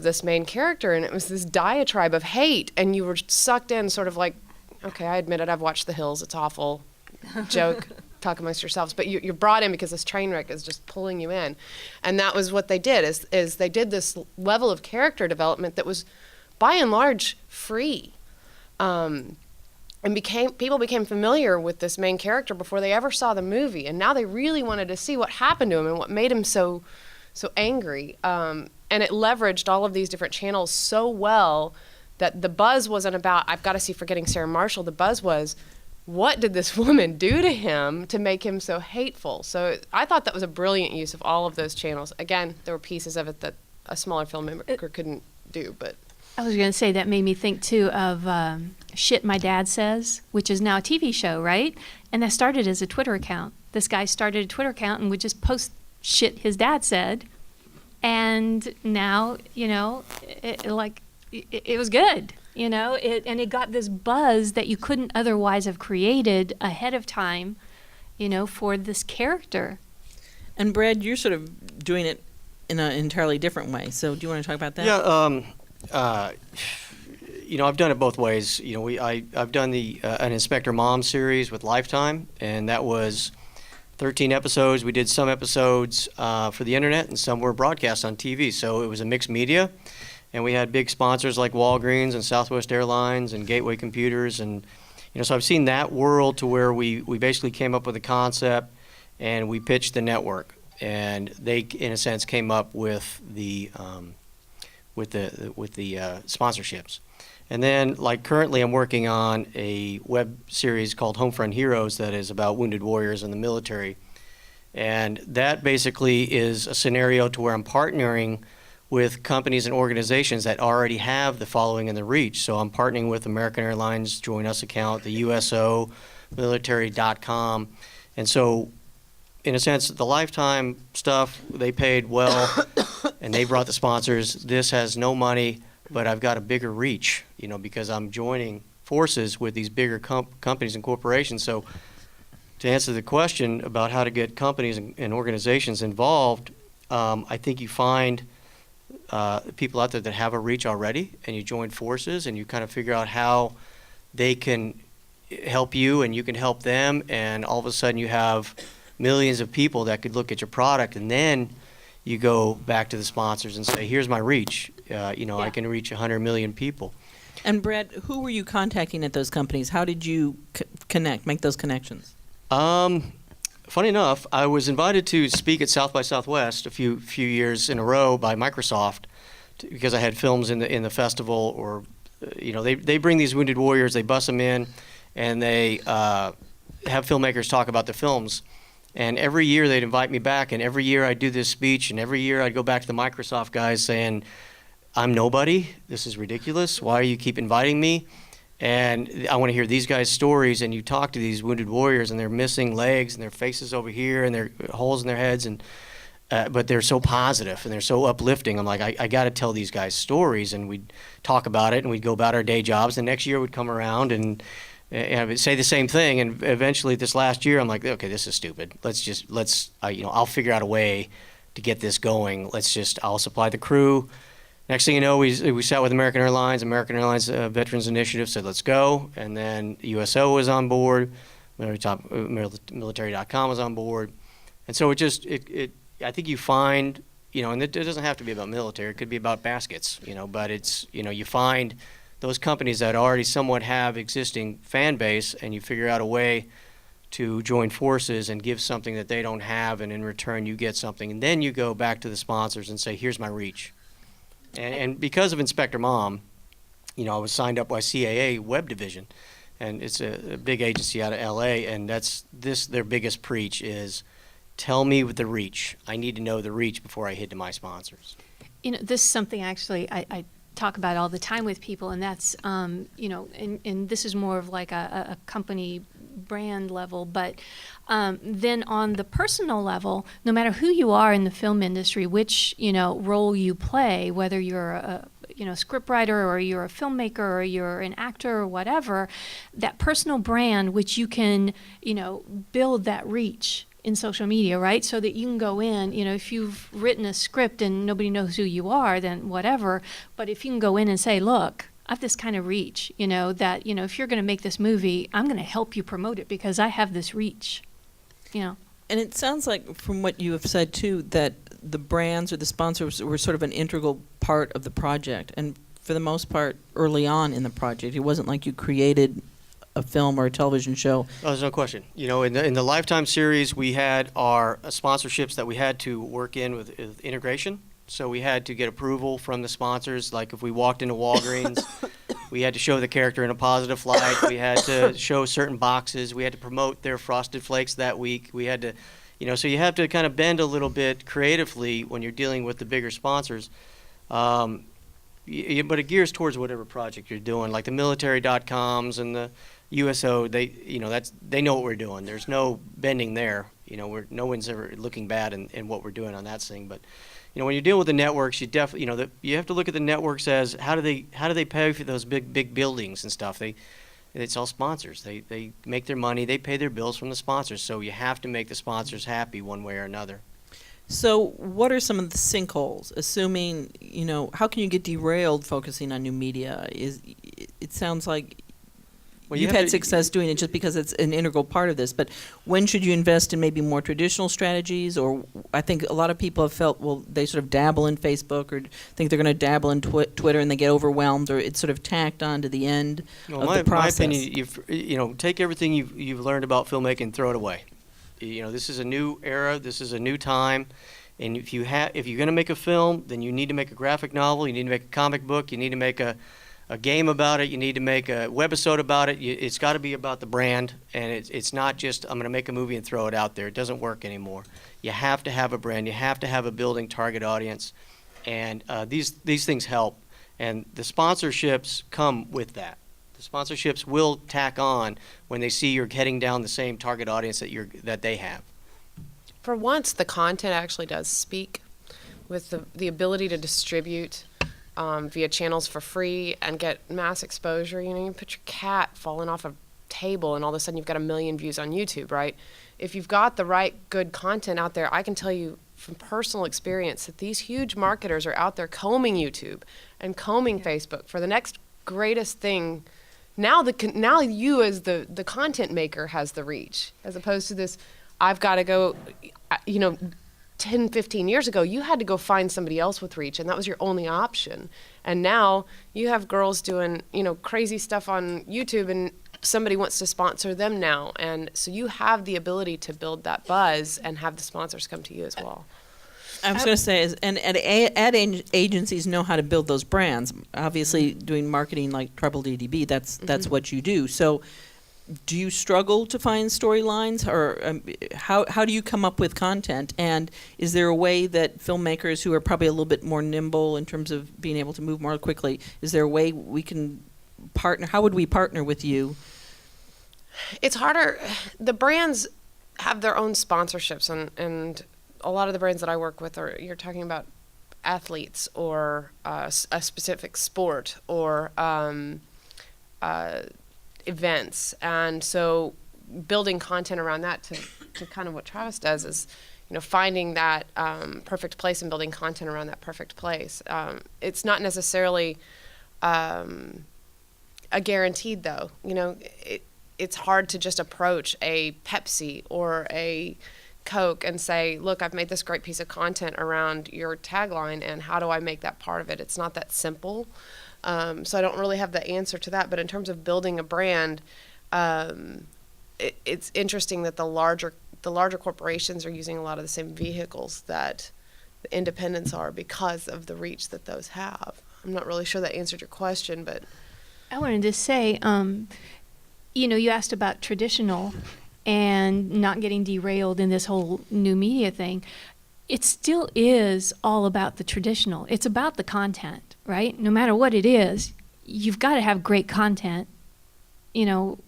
of this main character, and it was this diatribe of hate, and you were sucked in, sort of like, okay, I admit it, I've watched The Hills, it's awful, joke, talk amongst yourselves, but you're brought in because this train wreck is just pulling you in. And that was what they did, is they did this level of character development that was, by and large, free. And people became familiar with this main character before they ever saw the movie, and now they really wanted to see what happened to him and what made him so angry. And it leveraged all of these different channels so well that the buzz wasn't about, I've got to see Forgetting Sarah Marshall. The buzz was, what did this woman do to him to make him so hateful? So I thought that was a brilliant use of all of those channels. Again, there were pieces of it that a smaller filmmaker couldn't do, but... I was going to say that made me think, too, of Shit My Dad Says, which is now a TV show, right? And that started as a Twitter account. This guy started a Twitter account and would just post shit his dad said. And now, it was good, and it got this buzz that you couldn't otherwise have created ahead of time, for this character. And Brad, you're sort of doing it in an entirely different way. So do you want to talk about that? Yeah, I've done it both ways. I've done an Inspector Mom series with Lifetime, and that was 13 episodes. We did some episodes for the internet, and some were broadcast on TV. So it was a mixed media, and we had big sponsors like Walgreens and Southwest Airlines and Gateway Computers, and so I've seen that world to where we basically came up with a concept, and we pitched the network, and they, in a sense, came up with the sponsorships. And then, like, currently I'm working on a web series called Homefront Heroes that is about wounded warriors in the military. And that basically is a scenario to where I'm partnering with companies and organizations that already have the following and the reach. So I'm partnering with American Airlines Join Us account, the USO, military.com. And so, in a sense, the Lifetime stuff, they paid well, and they brought the sponsors. This has no money, but I've got a bigger reach, because I'm joining forces with these bigger companies and corporations. So to answer the question about how to get companies and organizations involved, I think you find people out there that have a reach already, and you join forces, and you kind of figure out how they can help you, and you can help them, and all of a sudden you have millions of people that could look at your product, and then you go back to the sponsors and say, here's my reach. I can reach 100 million people. And Brad, who were you contacting at those companies? How did you make those connections? Funny enough, I was invited to speak at South by Southwest a few years in a row by Microsoft because I had films in the festival, or they bring these wounded warriors, they bus them in, and they have filmmakers talk about the films. And every year they'd invite me back, and every year I'd do this speech, and every year I'd go back to the Microsoft guys saying, I'm nobody, this is ridiculous, why do you keep inviting me? And I want to hear these guys' stories, and you talk to these wounded warriors, and they're missing legs, and their faces over here, and their holes in their heads, and but they're so positive, and they're so uplifting. I'm like, I got to tell these guys stories, and we'd talk about it, and we'd go about our day jobs, and next year would come around, and say the same thing, and eventually this last year I'm like, okay, this is stupid. I'll figure out a way to get this going. I'll supply the crew. Next thing you know, we sat with American Airlines Veterans Initiative said, let's go. And then USO was on board, military.com was on board. And so I think you find, and it doesn't have to be about military, it could be about baskets, but it's, you find those companies that already somewhat have existing fan base, and you figure out a way to join forces and give something that they don't have, and in return you get something. And then you go back to the sponsors and say, here's my reach. And because of Inspector Mom, I was signed up by CAA Web Division, and it's a big agency out of LA, and their biggest preach is, tell me with the reach. I need to know the reach before I hit to my sponsors. This is something actually I talk about all the time with people, and that's, and this is more of like a company brand level, but then on the personal level, no matter who you are in the film industry, which, role you play, whether you're a scriptwriter or you're a filmmaker or you're an actor or whatever, that personal brand which you can, build that reach, in social media, right? So that you can go in, if you've written a script and nobody knows who you are, then whatever. But if you can go in and say, look, I have this kind of reach, that, if you're going to make this movie, I'm going to help you promote it because I have this reach, And it sounds like, from what you have said too, that the brands or the sponsors were sort of an integral part of the project. And for the most part, early on in the project, it wasn't like you created a film or a television show. Oh, there's no question. In the Lifetime series, we had our sponsorships that we had to work in with integration. So we had to get approval from the sponsors. Like if we walked into Walgreens, we had to show the character in a positive light. We had to show certain boxes. We had to promote their Frosted Flakes that week. We had to, so you have to kind of bend a little bit creatively when you're dealing with the bigger sponsors. But it gears towards whatever project you're doing, like the military.coms and the USO. They know what we're doing. There's no bending there. No one's ever looking bad in what we're doing on that thing. But when you're dealing with the networks, you definitely you have to look at the networks as how do they pay for those big buildings and stuff. It's all sponsors. They make their money. They pay their bills from the sponsors. So you have to make the sponsors happy one way or another. So what are some of the sinkholes? Assuming, how can you get derailed focusing on new media? It sounds like you've had success doing it just because it's an integral part of this. But when should you invest in maybe more traditional strategies? Or I think a lot of people have felt, well, they sort of dabble in Facebook or think they're going to dabble in Twitter and they get overwhelmed, or it's sort of tacked on to the end of the process. My opinion, take everything you've learned about filmmaking and throw it away. This is a new era. This is a new time. And if you're going to make a film, then you need to make a graphic novel. You need to make a comic book. You need to make a game about it. You need to make a webisode about it. It's got to be about the brand, and it's not just I'm going to make a movie and throw it out there. It doesn't work anymore. You have to have a brand. You have to have a building target audience, and these things help. And the sponsorships come with that. The sponsorships will tack on when they see you're heading down the same target audience that they have. For once, the content actually does speak, with the ability to distribute via channels for free and get mass exposure. You put your cat falling off a table and all of a sudden you've got 1 million views on YouTube, right? If you've got the right good content out there, I can tell you from personal experience that these huge marketers are out there combing YouTube and combing Facebook for the next greatest thing. Now you as the content maker has the reach, as opposed to this, I've got to go, 10, 15 years ago, you had to go find somebody else with reach, and that was your only option. And now you have girls doing, crazy stuff on YouTube, and somebody wants to sponsor them now. And so you have the ability to build that buzz and have the sponsors come to you as well. I was going to say, ad agencies know how to build those brands. Obviously, doing marketing like Trouble DDB, that's what you do. So do you struggle to find storylines, or how do you come up with content? And is there a way that filmmakers who are probably a little bit more nimble in terms of being able to move more quickly, is there a way we can partner? How would we partner with you? It's harder. The brands have their own sponsorships, and a lot of the brands that I work with you're talking about athletes or a specific sport or events. And so building content around that to kind of what Travis does is, finding that perfect place and building content around that perfect place. It's not necessarily a guaranteed, though. It's hard to just approach a Pepsi or a Coke and say, look, I've made this great piece of content around your tagline, and how do I make that part of it? It's not that simple. So I don't really have the answer to that. But in terms of building a brand, it's interesting that the larger corporations are using a lot of the same vehicles that the independents are because of the reach that those have. I'm not really sure that answered your question, but I wanted to say, you asked about traditional and not getting derailed in this whole new media thing. It still is all about the traditional. It's about the content, right? No matter what it is, you've got to have great content. You're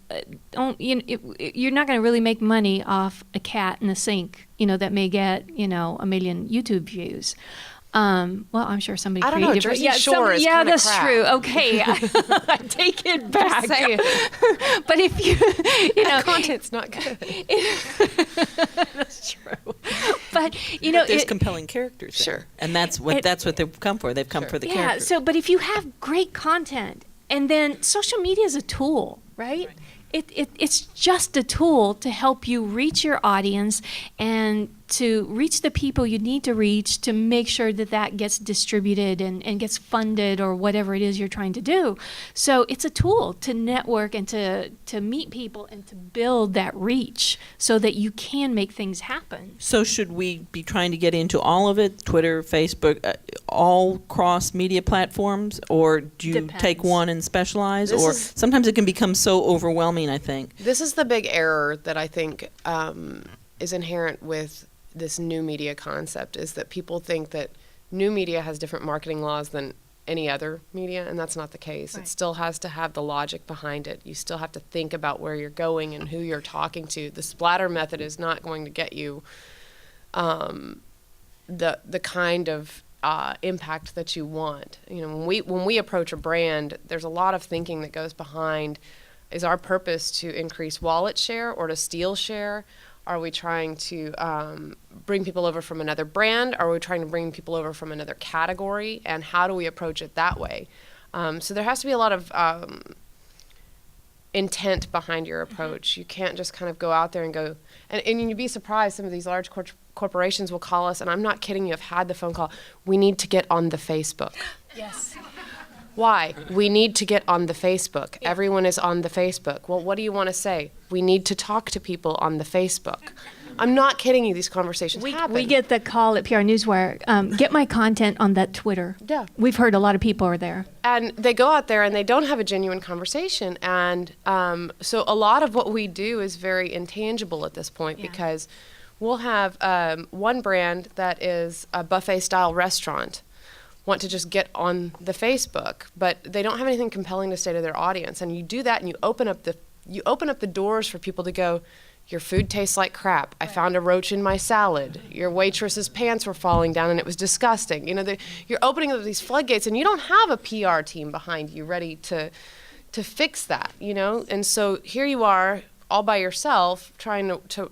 not going to really make money off a cat in a sink, that may get, 1 million YouTube views. Well, I'm sure somebody I don't know, creative. Jersey Shore is yeah, kinda that's crap. true. Okay, I take it back. Saying, But if you know, content's not good. that's true. But you know, There's compelling characters. There. Sure. And that's what they've come for. They've come for the yeah. characters. So, but if you have great content, and then social media is a tool, right? It's just a tool to help you reach your audience and to reach the people you need to reach to make sure that that gets distributed and gets funded or whatever it is you're trying to do. So it's a tool to network and to meet people and to build that reach so that you can make things happen. So should we be trying to get into all of it? Twitter, Facebook, all cross media platforms, or do you Depends. take one and specialize? This Or is- sometimes it can become so overwhelming, I think. This is the big error that I think is inherent with this new media concept, is that people think that new media has different marketing laws than any other media, and that's not the case. Right. It still has to have the logic behind it. You still have to think about where you're going and who you're talking to. The splatter method is not going to get you the kind of impact that you want. You know, when we approach a brand, there's a lot of thinking that goes behind. Is our purpose to increase wallet share or to steal share? Are we trying to bring people over from another brand? Are we trying to bring people over from another category? And how do we approach it that way? So there has to be a lot of intent behind your approach. You can't just kind of go out there and go, and you'd be surprised, some of these large corporations will call us, and I'm not kidding you, I've had the phone call, we need to get on the Facebook. Yes. Why? We need to get on the Facebook. Everyone is on the Facebook. Well, what do you want to say? We need to talk to people on the Facebook. I'm not kidding you, these conversations happen. We get the call at PR Newswire, get my content on that Twitter. Yeah. We've heard a lot of people are there. And they go out there and they don't have a genuine conversation. And so a lot of what we do is very intangible at this point, Yeah. because we'll have one brand that is a buffet-style restaurant want to just get on the Facebook, but they don't have anything compelling to say to their audience. And you do that, and you open up the doors for people to go, your food tastes like crap. I found a roach in my salad. Your waitress's pants were falling down and it was disgusting. You know, you're opening up these floodgates, and you don't have a PR team behind you ready to fix that, you know? And so here you are all by yourself trying to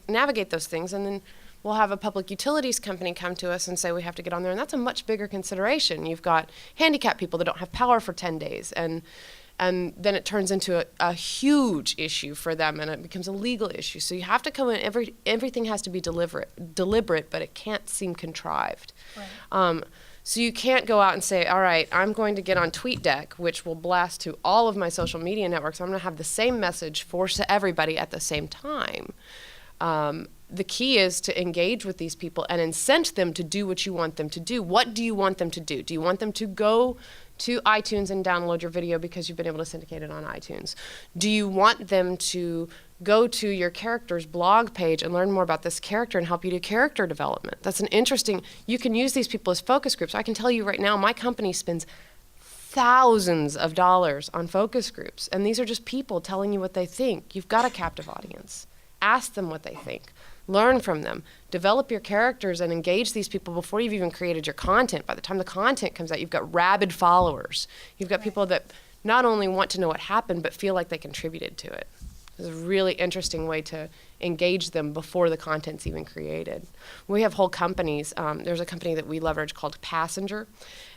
navigate those things, and then we'll have a public utilities company come to us and say we have to get on there, and that's a much bigger consideration. You've got handicapped people that don't have power for 10 days, and then it turns into a huge issue for them, and it becomes a legal issue. So you have to come in, everything has to be deliberate, but it can't seem contrived. Right. So you can't go out and say, all right, I'm going to get on TweetDeck, which will blast to all of my social media networks. I'm going to have the same message for everybody at the same time. The key is to engage with these people and incent them to do what you want them to do. What do you want them to do? Do you want them to go to iTunes and download your video because you've been able to syndicate it on iTunes? Do you want them to go to your character's blog page and learn more about this character and help you do character development? That's an interesting, you can use these people as focus groups. I can tell you right now, my company spends thousands of dollars on focus groups, and these are just people telling you what they think. You've got a captive audience. Ask them what they think. Learn from them. Develop your characters and engage these people before you've even created your content. By the time the content comes out, you've got rabid followers. You've got people that not only want to know what happened, but feel like they contributed to it. It's a really interesting way to engage them before the content's even created. We have whole companies. There's a company that we leverage called Passenger,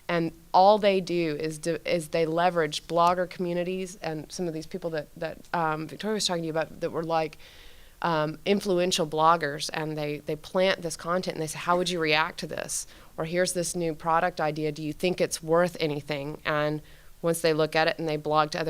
and all they do is they leverage blogger communities and some of these people that Victoria was talking to you about that were like influential bloggers, and they plant this content and they say, how would you react to this? Or here's this new product idea. Do you think it's worth anything? And once they look at it and they blog to other